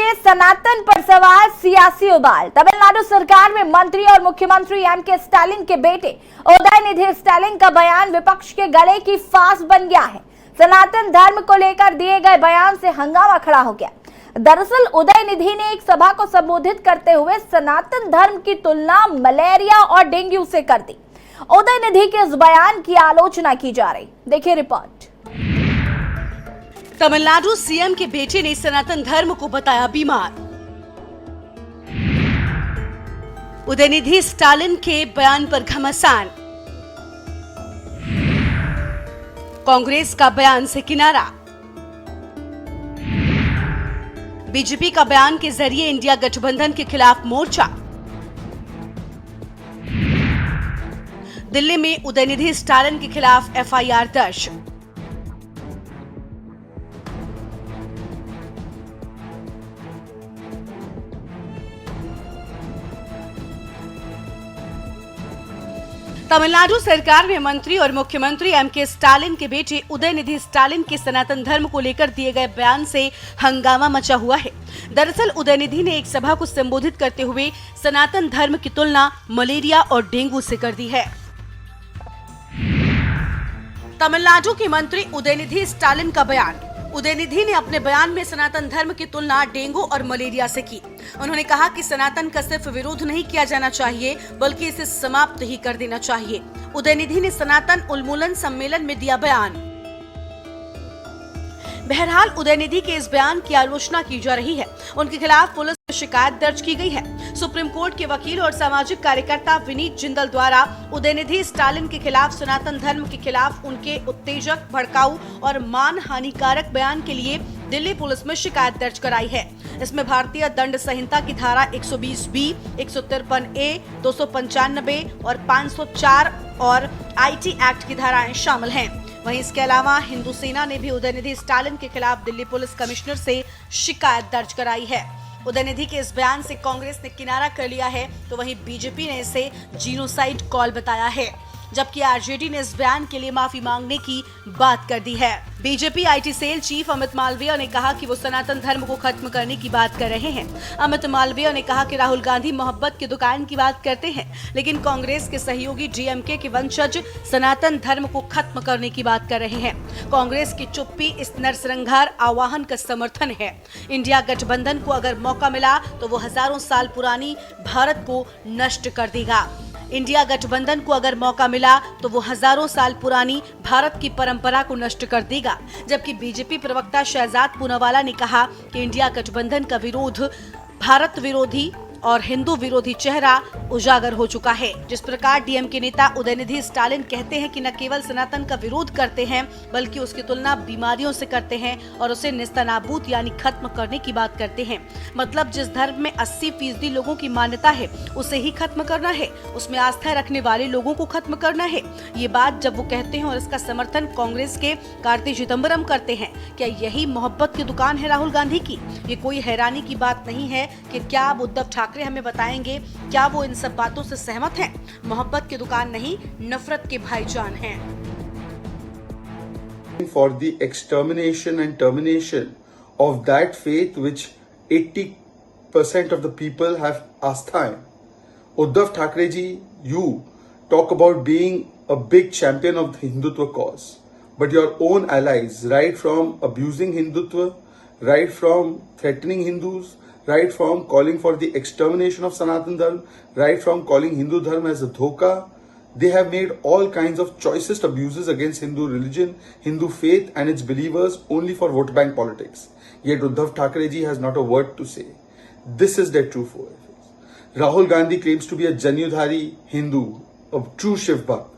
देखिए, सनातन पर सवार सियासी उबाल। तमिलनाडु सरकार में मंत्री और मुख्यमंत्री एम.के. स्टालिन के बेटे उदयनिधि स्टालिन का बयान विपक्ष के गले की फांस बन गया है। सनातन धर्म को लेकर दिए गए बयान से हंगामा खड़ा हो गया। दरअसल उदयनिधि ने एक सभा को संबोधित करते हुए सनातन धर्म की तुलना मलेरिया और डेंगू से कर दी। उदयनिधि के इस बयान की आलोचना की जा रही, देखिए रिपोर्ट। तमिलनाडु सीएम के बेटे ने सनातन धर्म को बताया बीमार। उदयनिधि स्टालिन के बयान पर घमासान। कांग्रेस का बयान से किनारा। बीजेपी का बयान के जरिए इंडिया गठबंधन के खिलाफ मोर्चा। दिल्ली में उदयनिधि स्टालिन के खिलाफ एफआईआर दर्ज। तमिलनाडु सरकार में मंत्री और मुख्यमंत्री एम.के. स्टालिन के बेटे उदयनिधि स्टालिन के सनातन धर्म को लेकर दिए गए बयान से हंगामा मचा हुआ है। दरअसल उदयनिधि ने एक सभा को संबोधित करते हुए सनातन धर्म की तुलना मलेरिया और डेंगू से कर दी है। तमिलनाडु के मंत्री उदयनिधि स्टालिन का बयान। उदयनिधि ने अपने बयान में सनातन धर्म की तुलना डेंगू और मलेरिया से की। उन्होंने कहा कि सनातन का सिर्फ विरोध नहीं किया जाना चाहिए, बल्कि इसे समाप्त ही कर देना चाहिए। उदयनिधि ने सनातन उन्मूलन सम्मेलन में दिया बयान। बहरहाल उदयनिधि के इस बयान की आलोचना की जा रही है। उनके खिलाफ पुलिस में शिकायत दर्ज की गई है। सुप्रीम कोर्ट के वकील और सामाजिक कार्यकर्ता विनीत जिंदल द्वारा उदयनिधि स्टालिन के खिलाफ सनातन धर्म के खिलाफ उनके उत्तेजक, भड़काऊ और मान हानिकारक बयान के लिए दिल्ली पुलिस में शिकायत दर्ज कराई है। इसमें भारतीय दंड संहिता की धारा 120B, 153A, 295 और 504 और आईटी एक्ट की धाराएं शामिल हैं। वहीं इसके अलावा हिंदू सेना ने भी उदयनिधि स्टालिन के खिलाफ दिल्ली पुलिस कमिश्नर से शिकायत दर्ज कराई है। उदयनिधि के इस बयान से कांग्रेस ने किनारा कर लिया है, तो वहीं बीजेपी ने इसे जीनोसाइड कॉल बताया है, जबकि आरजेडी ने इस बयान के लिए माफी मांगने की बात कर दी है। BJP IT cell chief Amit Malviya ने कहा कि वो सनातन धर्म को खत्म करने की बात कर रहे हैं। अमित मालवीय ने कहा कि राहुल गांधी मोहब्बत की दुकान की बात करते हैं, लेकिन कांग्रेस के सहयोगी डीएमके के वंशज सनातन धर्म को खत्म करने की बात कर रहे हैं। कांग्रेस की चुप्पी इस नरसंहार आह्वान का समर्थन है। इंडिया गठबंधन को अगर मौका मिला तो वो हजारों साल पुरानी भारत को नष्ट कर देगा। इंडिया गठबंधन को अगर मौका मिला तो वो हजारों साल पुरानी भारत की परंपरा को नष्ट कर देगा। जबकि बीजेपी प्रवक्ता शहजाद पूनावाला ने कहा कि इंडिया गठबंधन का विरोध भारत विरोधी और हिंदू विरोधी चेहरा उजागर हो चुका है। जिस प्रकार डीएमके नेता उदयनिधि स्टालिन कहते हैं कि न केवल सनातन का विरोध करते हैं, बल्कि उसकी तुलना बीमारियों से करते हैं और उसे निस्तनाबूत यानी खत्म करने की बात करते हैं। मतलब जिस धर्म में 80% लोगों की मान्यता है उसे ही खत्म करना है, उसमें आस्था रखने वाले लोगों को खत्म करना है। ये बात जब वो कहते हैं और इसका समर्थन कांग्रेस के कार्ति चिदम्बरम करते हैं, क्या यही मोहब्बत की दुकान है राहुल गांधी की? ये कोई हैरानी की बात नहीं है कि क्या उद्धव ठाकरे हमें बताएंगे क्या वो इन सब बातों से सहमत हैं? मोहब्बत की दुकान नहीं, नफरत के भाईजान हैं। For the extermination and termination of that faith which 80% of the people have astha in. Uddhav Thackeray ji, you talk about being a big champion of the Hindutva cause, but your own allies, right from abusing Hindutva, right from threatening Hindus, right from calling for the extermination of Sanatan Dharma, right from calling Hindu Dharma as a dhoka, they have made all kinds of choicest abuses against Hindu religion, Hindu faith and its believers only for vote bank politics. Yet Uddhav Thackeray ji has not a word to say. This is their true face. Rahul Gandhi claims to be a Janyudhari Hindu, a true Shiv Bhakt.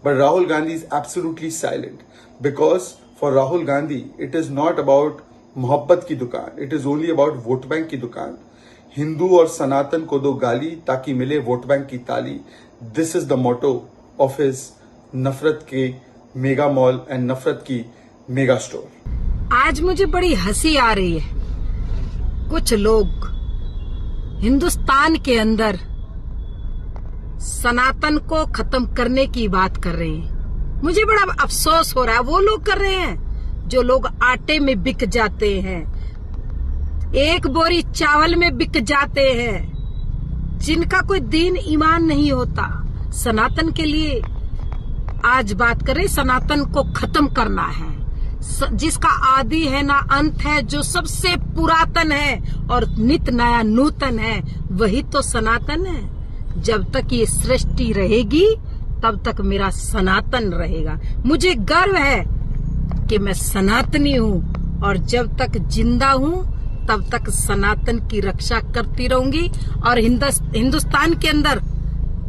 But Rahul Gandhi is absolutely silent, because for Rahul Gandhi, it is not about मोहब्बत की दुकान, it is only about vote bank की दुकान। हिंदू और सनातन को दो गाली ताकि मिले वोट बैंक की ताली। This is the motto of his नफरत के मेगा मॉल एंड नफरत की मेगा स्टोर। आज मुझे बड़ी हंसी आ रही है। कुछ लोग हिंदुस्तान के अंदर सनातन को खत्म करने की बात कर रहे हैं। मुझे बड़ा अफसोस हो रहा है। वो लोग कर रहे हैं जो लोग आटे में बिक जाते हैं, एक बोरी चावल में बिक जाते हैं, जिनका कोई दीन ईमान नहीं होता। सनातन के लिए आज बात करें, सनातन को खत्म करना है। जिसका आदि है ना अंत है, जो सबसे पुरातन है और नित नया नूतन है, वही तो सनातन है। जब तक ये सृष्टि रहेगी तब तक मेरा सनातन रहेगा। मुझे गर्व है कि मैं सनातनी हूँ और जब तक जिंदा हूँ तब तक सनातन की रक्षा करती रहूंगी। और हिंदुस्तान के अंदर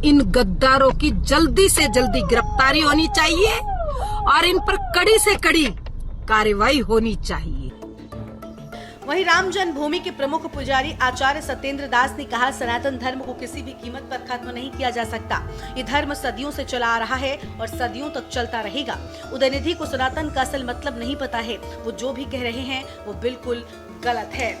इन गद्दारों की जल्दी से जल्दी गिरफ्तारी होनी चाहिए और इन पर कड़ी से कड़ी कार्रवाई होनी चाहिए। वहीं राम जन्मभूमि के प्रमुख पुजारी आचार्य सत्येंद्र दास ने कहा, सनातन धर्म को किसी भी कीमत पर खत्म नहीं किया जा सकता। ये धर्म सदियों से चला आ रहा है और सदियों तक चलता रहेगा। उदयनिधि को सनातन का असल मतलब नहीं पता है। वो जो भी कह रहे हैं वो बिल्कुल गलत है।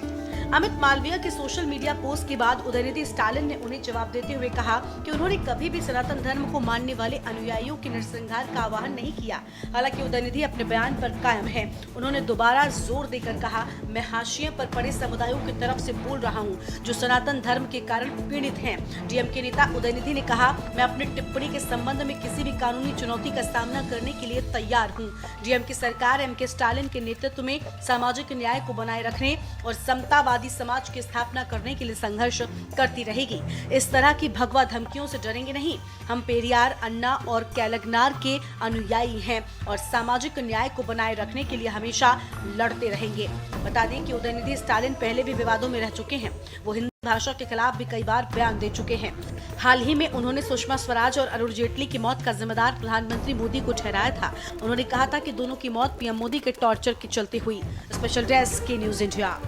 अमित मालवीय के सोशल मीडिया पोस्ट के बाद उदयनिधि स्टालिन ने उन्हें जवाब देते हुए कहा कि उन्होंने कभी भी सनातन धर्म को मानने वाले अनुयायियों के नरसंहार का आह्वान नहीं किया। हालांकि उदयनिधि अपने बयान पर कायम है। उन्होंने दोबारा जोर देकर कहा, मैं हाशिए पर पड़े समुदायों की तरफ से बोल रहा हूं जो सनातन धर्म के कारण पीड़ित हैं। डीएमके नेता उदयनिधि ने कहा, मैं अपनी टिप्पणी के संबंध में किसी भी कानूनी चुनौती का सामना करने के लिए तैयार हूँ। डीएमके सरकार एमके स्टालिन के नेतृत्व में सामाजिक न्याय को बनाए रखने और समतावादी समाज की स्थापना करने के लिए संघर्ष करती रहेगी। इस तरह की भगवा धमकियों से डरेंगे नहीं। हम पेरियार, अन्ना और कैलगनार के अनुयायी हैं और सामाजिक न्याय को बनाए रखने के लिए हमेशा लड़ते रहेंगे। बता दें कि उदयनिधि स्टालिन पहले भी विवादों में रह चुके हैं। वो हिंदी भाषा के खिलाफ भी कई बार बयान दे चुके हैं। हाल ही में उन्होंने सुषमा स्वराज और अरुण जेटली की मौत का जिम्मेदार प्रधानमंत्री मोदी को ठहराया था। उन्होंने कहा था कि दोनों की मौत पीएम मोदी के टॉर्चर के चलते हुई। स्पेशल डेस्क के न्यूज इंडिया।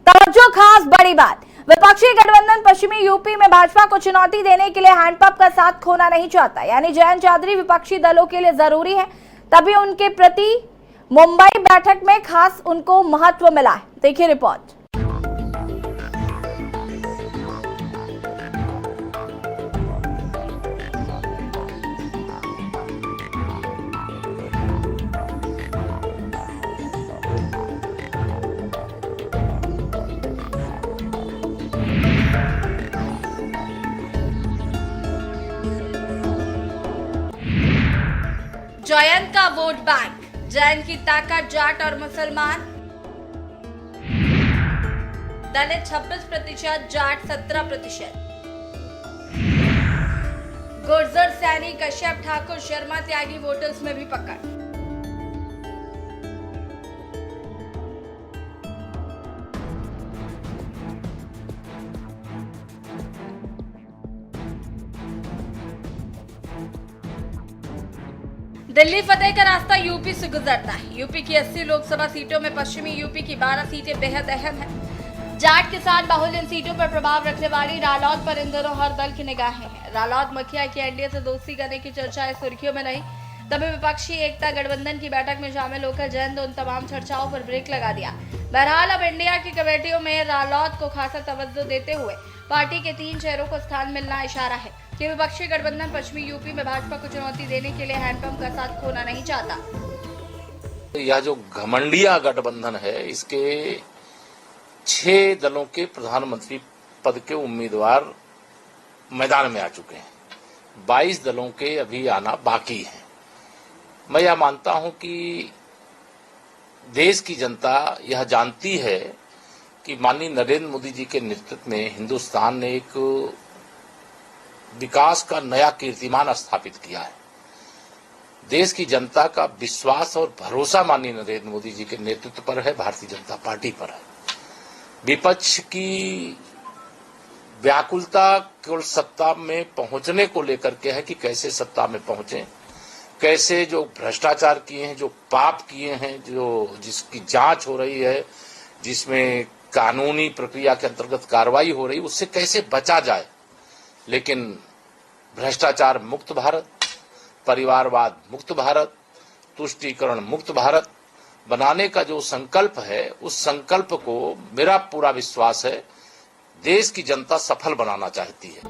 तवज्जो, खास बड़ी बात। विपक्षी गठबंधन पश्चिमी यूपी में भाजपा को चुनौती देने के लिए हैंडपंप का साथ खोना नहीं चाहता। यानी जयंत चौधरी विपक्षी दलों के लिए जरूरी है, तभी उनके प्रति मुंबई बैठक में खास उनको महत्व मिला है। देखिए रिपोर्ट। जयंत का वोट बैंक, जैन की ताकत, जाट और मुसलमान। दलित 26%, जाट 17%। गुर्जर, सैनी, कश्यप, ठाकुर, शर्मा त्यागी वोटर्स में भी पकड़। दिल्ली फतेह का रास्ता यूपी से गुजरता है। यूपी की 80 लोकसभा सीटों में पश्चिमी यूपी की 12 सीटें बेहद अहम हैं। जाट के साथ बाहुल्य इन सीटों पर प्रभाव रखने वाली रालोद पर इन दोनों हर दल की निगाहें हैं। रालोद मुखिया की एनडीए से दोस्ती करने की चर्चाएं सुर्खियों में रही। तभी विपक्षी एकता गठबंधन की बैठक में शामिल होकर जयंत उन तमाम चर्चाओं पर ब्रेक लगा दिया। बहरहाल अब इंडिया की कमेटियों में रालोद को खासा तवज्जो देते हुए पार्टी के 3 चेहरों को स्थान मिलना इशारा है कि विपक्षी गठबंधन पश्चिमी यूपी में भाजपा को चुनौती देने के लिए हैंडपंप का साथ खोना नहीं चाहता। यह जो घमंडिया गठबंधन है, इसके 6 दलों के प्रधानमंत्री पद के उम्मीदवार मैदान में आ चुके हैं। 22 दलों के अभी आना बाकी है। मैं यह मानता हूं कि देश की जनता यह जानती है कि माननीय नरेंद्र मोदी जी के नेतृत्व में हिंदुस्तान ने एक विकास का नया कीर्तिमान स्थापित किया है। देश की जनता का विश्वास और भरोसा माननीय नरेंद्र मोदी जी के नेतृत्व पर है, भारतीय जनता पार्टी पर है। विपक्ष की व्याकुलता केवल सत्ता में पहुंचने को लेकर के है कि कैसे सत्ता में पहुंचे, कैसे जो भ्रष्टाचार किए हैं, जो पाप किए हैं, जो जिसकी जांच हो रही है, जिसमें कानूनी प्रक्रिया के अंतर्गत कार्रवाई हो रही, उससे कैसे बचा जाए। लेकिन भ्रष्टाचार मुक्त भारत, परिवारवाद मुक्त भारत, तुष्टीकरण मुक्त भारत बनाने का जो संकल्प है, उस संकल्प को मेरा पूरा विश्वास है देश की जनता सफल बनाना चाहती है।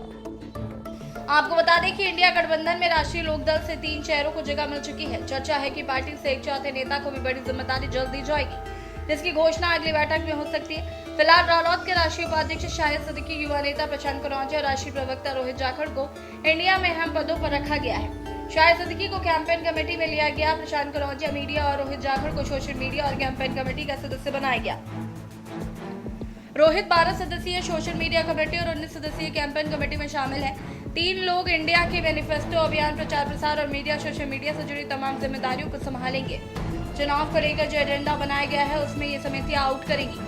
आपको बता दें कि इंडिया गठबंधन में राष्ट्रीय लोकदल से 3 चेहरों को जगह मिल चुकी है। चर्चा है कि पार्टी से एक चौथे नेता को भी बड़ी जिम्मेदारी जल्द दी जाएगी, जिसकी घोषणा अगली बैठक में हो सकती है। फिलहाल रालोद के राष्ट्रीय उपाध्यक्ष शाहिद सिद्दीकी, युवा नेता प्रशांत कनौजिया और राष्ट्रीय प्रवक्ता रोहित जाखड़ को इंडिया में अहम पदों पर रखा गया है। शाहिद सिद्दीकी को कैंपेन कमेटी में लिया गया। प्रशांत कनौजिया मीडिया और रोहित जाखड़ को सोशल मीडिया और कैंपेन कमेटी का सदस्य बनाया गया। रोहित 12 सदस्यीय सोशल मीडिया कमेटी और 19 सदस्यीय कैंपेन कमेटी में शामिल है। 3 लोग इंडिया के मैनिफेस्टो, अभियान, प्रचार प्रसार और मीडिया, सोशल मीडिया से जुड़ी तमाम जिम्मेदारियों को संभालेंगे। चुनाव को लेकर जो एजेंडा बनाया गया है उसमें ये समितियां आउट करेंगी।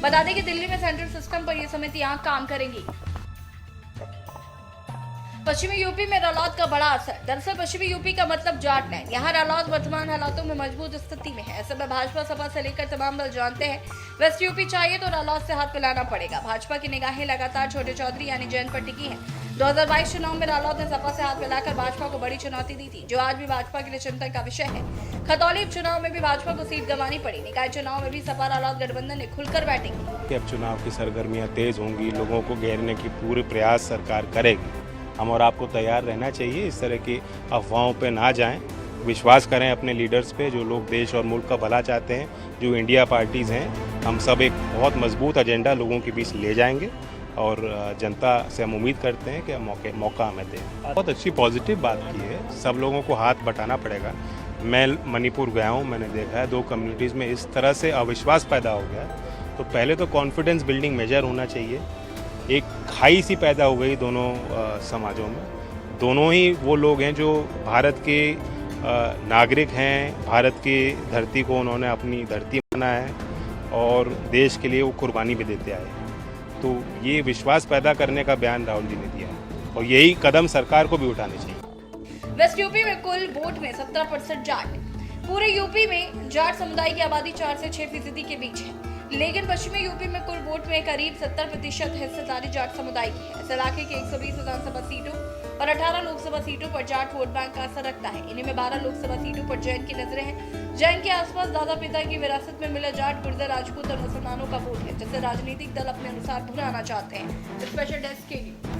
बता दें कि दिल्ली में सेंट्रल सिस्टम पर ये समितियां काम करेंगी। पश्चिमी यूपी में रालोद का बड़ा असर। दरअसल पश्चिमी यूपी का मतलब जाट नहीं। यहाँ रालोद वर्तमान हालातों में मजबूत स्थिति में है। ऐसे में भाजपा सपा से लेकर तमाम दल जानते हैं वेस्ट यूपी चाहिए तो रालोद से हाथ मिलाना पड़ेगा। भाजपा की निगाहें लगातार छोटे चौधरी यानी जैन पर टिकी है। 2022 चुनाव में रालोद ने सपा से हाथ मिलाकर भाजपा को बड़ी चुनौती दी थी, जो आज भी भाजपा के लिए चिंतन का विषय है। खतौली उपचुनाव में भी भाजपा को सीट गंवानी पड़ी। निकाय चुनाव में भी सपा रालोद गठबंधन ने खुलकर बैठेंगी। अब चुनाव की सरगर्मियां तेज होंगी, लोगों को घेरने की पूरे प्रयास सरकार करेगी। हम और आपको तैयार रहना चाहिए, इस तरह की अफवाहों पे ना जाएं, विश्वास करें अपने लीडर्स पे, जो लोग देश और मुल्क का भला चाहते हैं, जो इंडिया पार्टीज़ हैं। हम सब एक बहुत मजबूत एजेंडा लोगों के बीच ले जाएंगे और जनता से हम उम्मीद करते हैं कि मौका हमें दें। बहुत अच्छी पॉजिटिव बात की है, सब लोगों को हाथ बटाना पड़ेगा। मैं मणिपुर गया हूँ, मैंने देखा है 2 कम्युनिटीज़ में इस तरह से अविश्वास पैदा हो गया। तो पहले तो कॉन्फिडेंस बिल्डिंग मेजर होना चाहिए। एक खाई सी पैदा हो गई दोनों समाजों में। दोनों ही वो लोग हैं जो भारत के नागरिक हैं, भारत की धरती को उन्होंने अपनी धरती माना है और देश के लिए वो कुर्बानी भी देते आए। तो ये विश्वास पैदा करने का बयान राहुल जी ने दिया है और यही कदम सरकार को भी उठाने चाहिए। वेस्ट यूपी में कुल वोट में 17% जाट। पूरे यूपी में जाट समुदाय की आबादी 4 से 6% के बीच है, लेकिन पश्चिमी यूपी में कुल वोट में करीब 70% हिस्सेदारी जाट समुदाय की है। इस इलाके के 120 विधानसभा सीटों और 18 लोकसभा सीटों पर जाट वोट बैंक का असर रखता है। इन्हीं में 12 लोकसभा सीटों पर जैन की नजरें हैं। जैन के आसपास दादा पिता की विरासत में मिला जाट, गुर्जर, राजपूत और मुसलमानों का वोट है, जिसे राजनीतिक दल अपने अनुसार भुनाना चाहते हैं। स्पेशल डेस्क के लिए